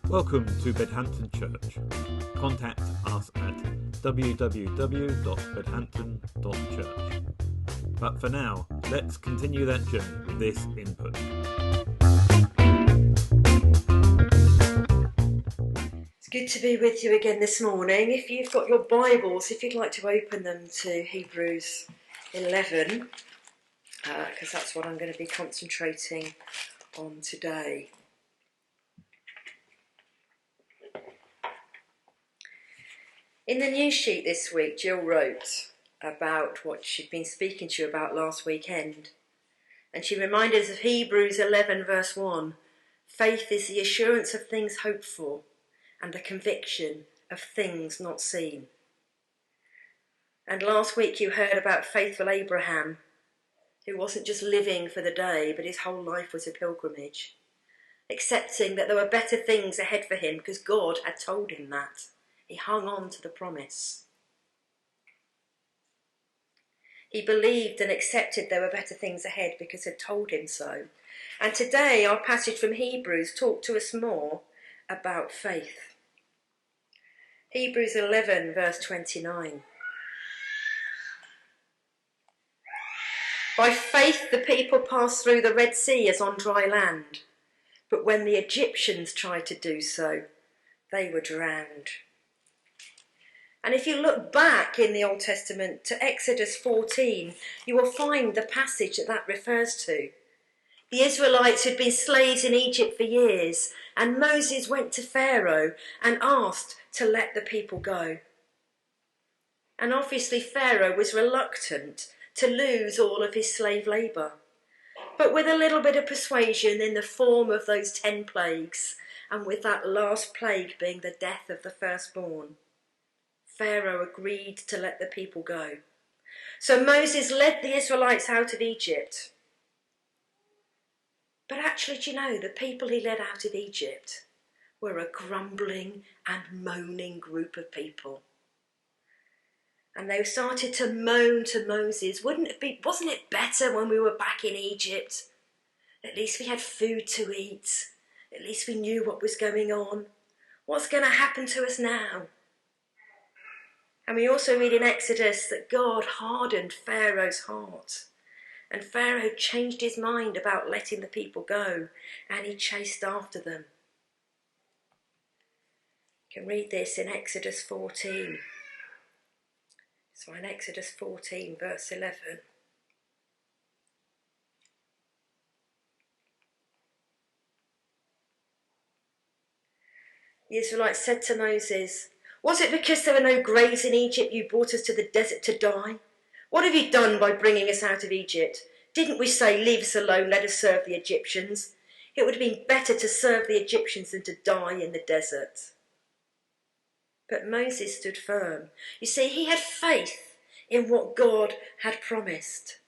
Welcome to Bedhampton Church. Contact us at www.bedhampton.church. But for now, let's continue that journey with this input. It's good to be with you again this morning. If you've got your Bibles, if you'd like to open them to Hebrews 11, because that's what I'm going to be concentrating on today. In the news sheet this week, Jill wrote about what she'd been speaking to you about last weekend. And she reminded us of Hebrews 11 verse 1. Faith is the assurance of things hoped for and the conviction of things not seen. And last week you heard about faithful Abraham, who wasn't just living for the day, but his whole life was a pilgrimage, accepting that there were better things ahead for him because God had told him that. He hung on to the promise. He believed and accepted there were better things ahead because had told him so. And today our passage from Hebrews talks to us more about faith. Hebrews 11 verse 29. By faith the people passed through the Red Sea as on dry land. But when the Egyptians tried to do so, they were drowned. And if you look back in the Old Testament to Exodus 14, you will find the passage that refers to. The Israelites had been slaves in Egypt for years, and Moses went to Pharaoh and asked to let the people go. And obviously Pharaoh was reluctant to lose all of his slave labour. But with a little bit of persuasion in the form of those 10 plagues, and with that last plague being the death of the firstborn, Pharaoh agreed to let the people go. So Moses led the Israelites out of Egypt. But actually, do you know, the people he led out of Egypt were a grumbling and moaning group of people. And they started to moan to Moses, wasn't it better when we were back in Egypt? At least we had food to eat. At least we knew what was going on. What's going to happen to us now? And we also read in Exodus that God hardened Pharaoh's heart. And Pharaoh changed his mind about letting the people go, and he chased after them. You can read this in Exodus 14. So in Exodus 14, verse 11. The Israelites said to Moses, "Was it because there were no graves in Egypt you brought us to the desert to die? What have you done by bringing us out of Egypt? Didn't we say, 'Leave us alone, let us serve the Egyptians'? It would have been better to serve the Egyptians than to die in the desert." But Moses stood firm. You see, he had faith in what God had promised.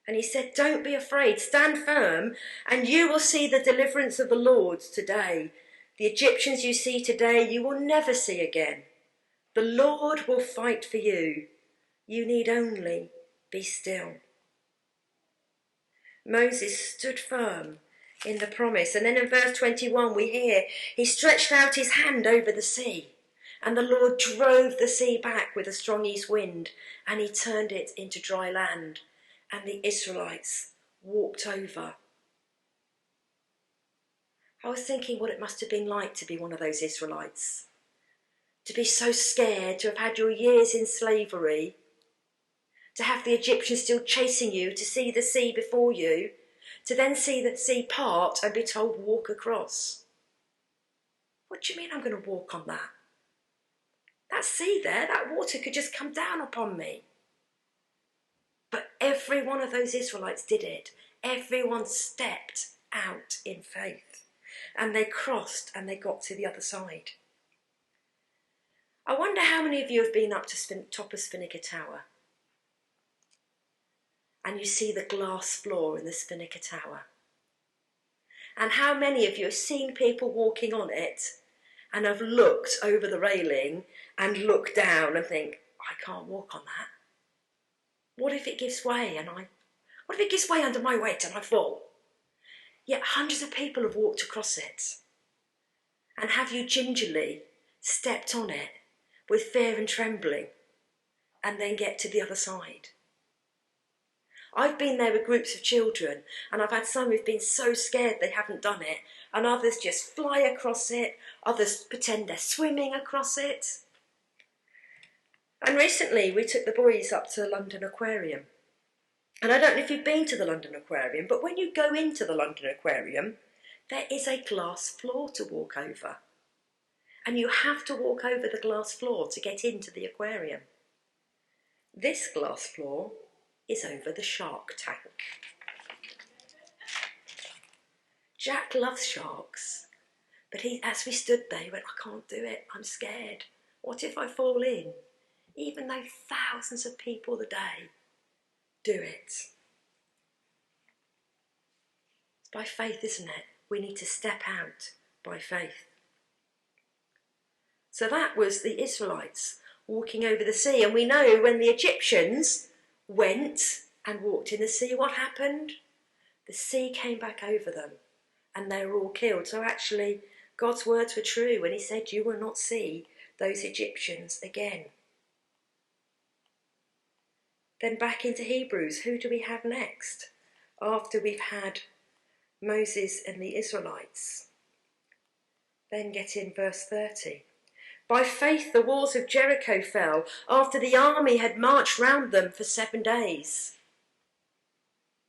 And he said, "Don't be afraid, stand firm, and you will see the deliverance of the Lord today. The Egyptians you see today, you will never see again. The Lord will fight for you. You need only be still." Moses stood firm in the promise. And then in verse 21 we hear, he stretched out his hand over the sea, and the Lord drove the sea back with a strong east wind, and he turned it into dry land, and the Israelites walked over. I was thinking what it must have been like to be one of those Israelites. To be so scared, to have had your years in slavery, to have the Egyptians still chasing you, to see the sea before you, to then see the sea part and be told, "Walk across." What do you mean I'm going to walk on that? That sea there, that water could just come down upon me. But every one of those Israelites did it. Everyone stepped out in faith. And they crossed and they got to the other side. I wonder how many of you have been up to top of Spinnaker Tower. And you see the glass floor in the Spinnaker Tower. And how many of you have seen people walking on it and have looked over the railing and looked down and think, "I can't walk on that. What if it gives way what if it gives way under my weight and I fall?" Yet hundreds of people have walked across it. And have you gingerly stepped on it with fear and trembling and then get to the other side? I've been there with groups of children, and I've had some who've been so scared they haven't done it, and others just fly across it, others pretend they're swimming across it. And recently we took the boys up to the London Aquarium. And I don't know if you've been to the London Aquarium, but when you go into the London Aquarium, there is a glass floor to walk over. And you have to walk over the glass floor to get into the aquarium. This glass floor is over the shark tank. Jack loves sharks, but as we stood there, he went, I can't do it, I'm scared. What if I fall in? Even though thousands of people a day do it. It's by faith, isn't it? We need to step out by faith. So that was the Israelites walking over the sea. And we know when the Egyptians went and walked in the sea, what happened? The sea came back over them and they were all killed. So actually, God's words were true when he said, you will not see those Egyptians again. Then back into Hebrews, who do we have next? After we've had Moses and the Israelites. Then get in verse 30. By faith the walls of Jericho fell after the army had marched round them for 7 days.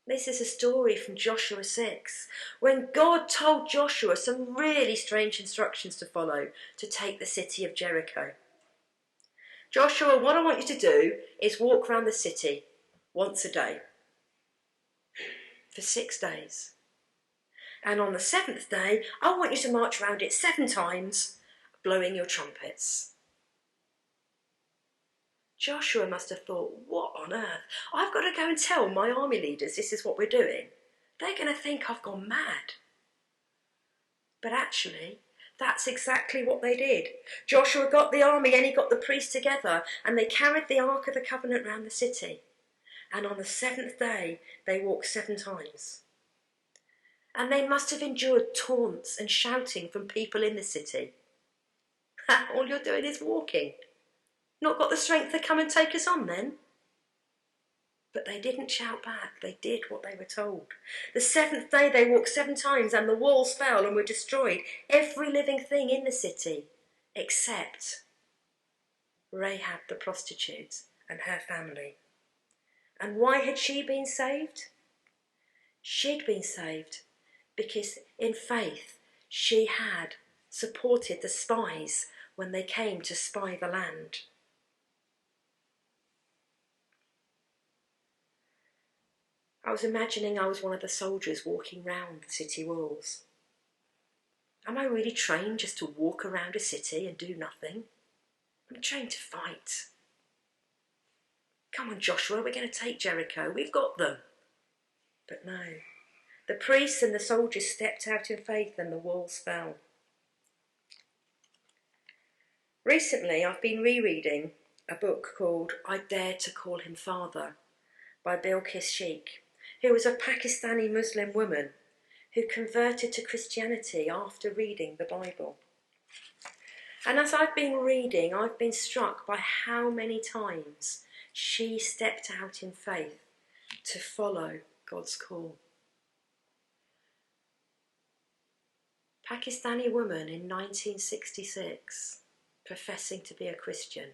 This is a story from Joshua 6, when God told Joshua some really strange instructions to follow to take the city of Jericho. Joshua, what I want you to do is walk around the city once a day for 6 days. And on the 7th day, I want you to march around it 7 times, blowing your trumpets. Joshua must have thought, what on earth? I've got to go and tell my army leaders this is what we're doing. They're going to think I've gone mad. But actually, that's exactly what they did. Joshua got the army and he got the priests together and they carried the Ark of the Covenant round the city. And on the 7th day, they walked 7 times. And they must have endured taunts and shouting from people in the city. All you're doing is walking. Not got the strength to come and take us on then? But they didn't shout back. They did what they were told. The 7th day they walked 7 times and the walls fell and were destroyed. Every living thing in the city except Rahab the prostitute and her family. And why had she been saved? She'd been saved because in faith she had supported the spies when they came to spy the land. I was imagining I was one of the soldiers walking round the city walls. Am I really trained just to walk around a city and do nothing? I'm trained to fight. Come on, Joshua, we're going to take Jericho. We've got them. But no. The priests and the soldiers stepped out in faith and the walls fell. Recently, I've been rereading a book called I Dare to Call Him Father by Bilqis Sheikh, who was a Pakistani Muslim woman who converted to Christianity after reading the Bible. And as I've been reading, I've been struck by how many times she stepped out in faith to follow God's call. Pakistani woman in 1966, professing to be a Christian.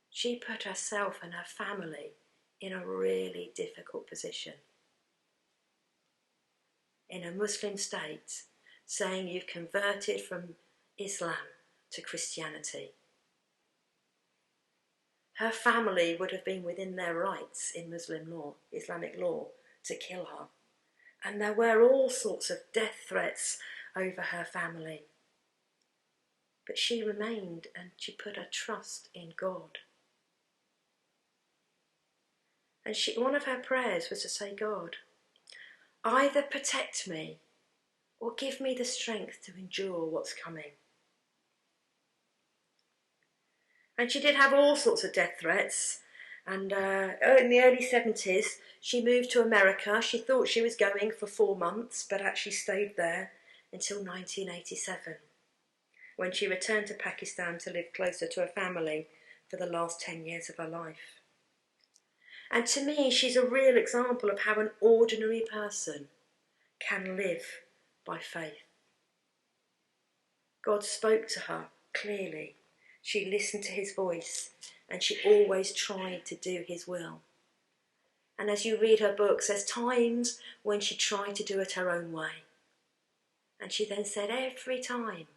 She put herself and her family in a really difficult position. In a Muslim state, saying you've converted from Islam to Christianity. Her family would have been within their rights in Muslim law, Islamic law, to kill her. And there were all sorts of death threats over her family. But she remained and she put her trust in God. And one of her prayers was to say, God, either protect me or give me the strength to endure what's coming. And she did have all sorts of death threats. And in the early 70s, she moved to America. She thought she was going for 4 months, but actually stayed there until 1987. when she returned to Pakistan to live closer to her family for the last 10 years of her life. And to me, she's a real example of how an ordinary person can live by faith. God spoke to her clearly. She listened to his voice, and she always tried to do his will. And as you read her books, there's times when she tried to do it her own way. And she then said, every time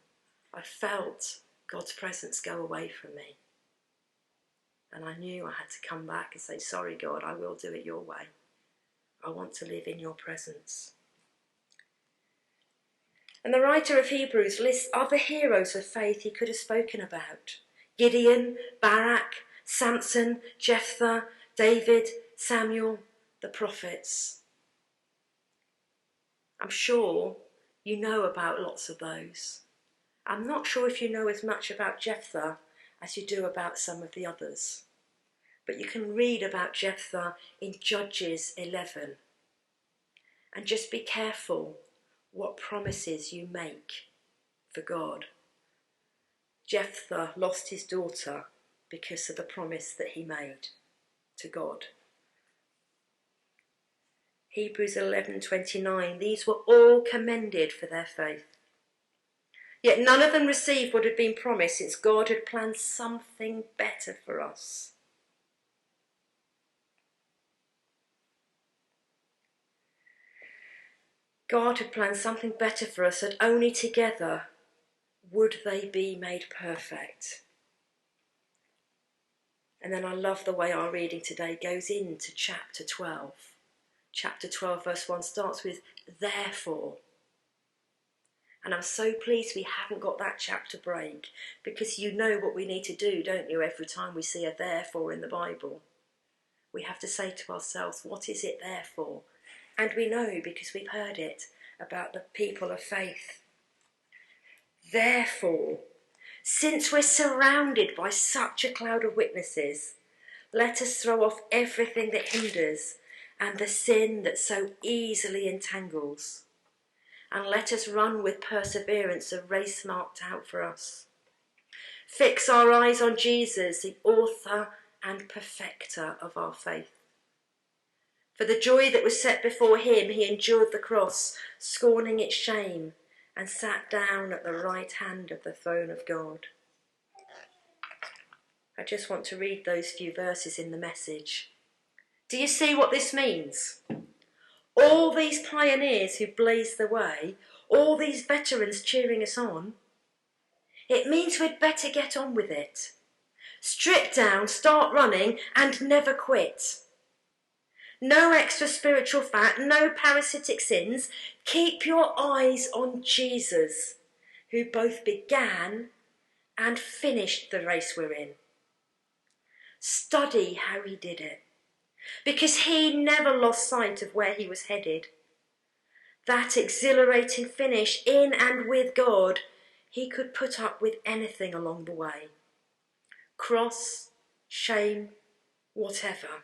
I felt God's presence go away from me. And I knew I had to come back and say, sorry, God, I will do it your way. I want to live in your presence. And the writer of Hebrews lists other heroes of faith he could have spoken about. Gideon, Barak, Samson, Jephthah, David, Samuel, the prophets. I'm sure you know about lots of those. I'm not sure if you know as much about Jephthah as you do about some of the others. But you can read about Jephthah in Judges 11. And just be careful what promises you make for God. Jephthah lost his daughter because of the promise that he made to God. Hebrews 11:29, these were all commended for their faith. Yet none of them received what had been promised, since God had planned something better for us. God had planned something better for us, that only together would they be made perfect. And then I love the way our reading today goes into chapter 12. Chapter 12 verse 1 starts with therefore. And I'm so pleased we haven't got that chapter break, because you know what we need to do, don't you, every time we see a therefore in the Bible. We have to say to ourselves, what is it there for? And we know because we've heard it about the people of faith. Therefore, since we're surrounded by such a cloud of witnesses, let us throw off everything that hinders and the sin that so easily entangles. And let us run with perseverance a race marked out for us. Fix our eyes on Jesus, the author and perfecter of our faith. For the joy that was set before him, he endured the cross, scorning its shame, and sat down at the right hand of the throne of God. I just want to read those few verses in the Message. Do you see what this means? All these pioneers who blazed the way, all these veterans cheering us on, it means we'd better get on with it. Strip down, start running, and never quit. No extra spiritual fat, no parasitic sins. Keep your eyes on Jesus, who both began and finished the race we're in. Study how he did it, because he never lost sight of where he was headed. That exhilarating finish in and with God, he could put up with anything along the way. Cross, shame, whatever.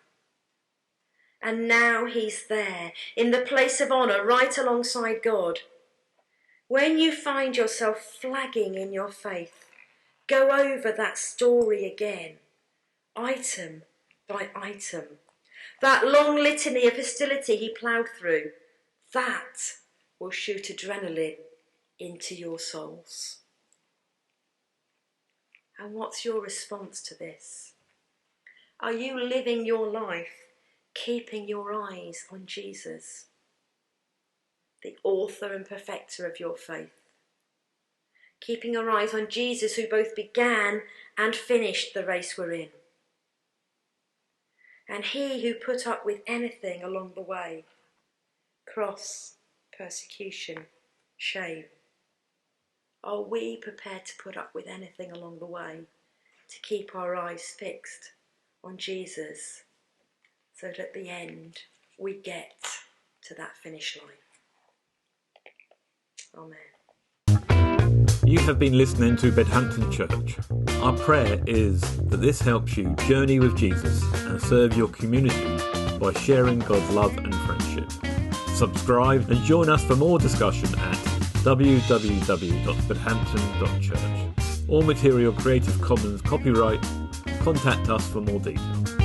And now he's there, in the place of honour, right alongside God. When you find yourself flagging in your faith, go over that story again, item by item. That long litany of hostility he ploughed through, that will shoot adrenaline into your souls. And what's your response to this? Are you living your life keeping your eyes on Jesus, the author and perfecter of your faith? Keeping your eyes on Jesus, who both began and finished the race we're in. And he who put up with anything along the way, cross, persecution, shame. Are we prepared to put up with anything along the way to keep our eyes fixed on Jesus, so that at the end we get to that finish line? Amen. You have been listening to Bedhampton Church. Our prayer is that this helps you journey with Jesus and serve your community by sharing God's love and friendship. Subscribe and join us for more discussion at www.bedhampton.church. All material Creative Commons copyright. Contact us for more details.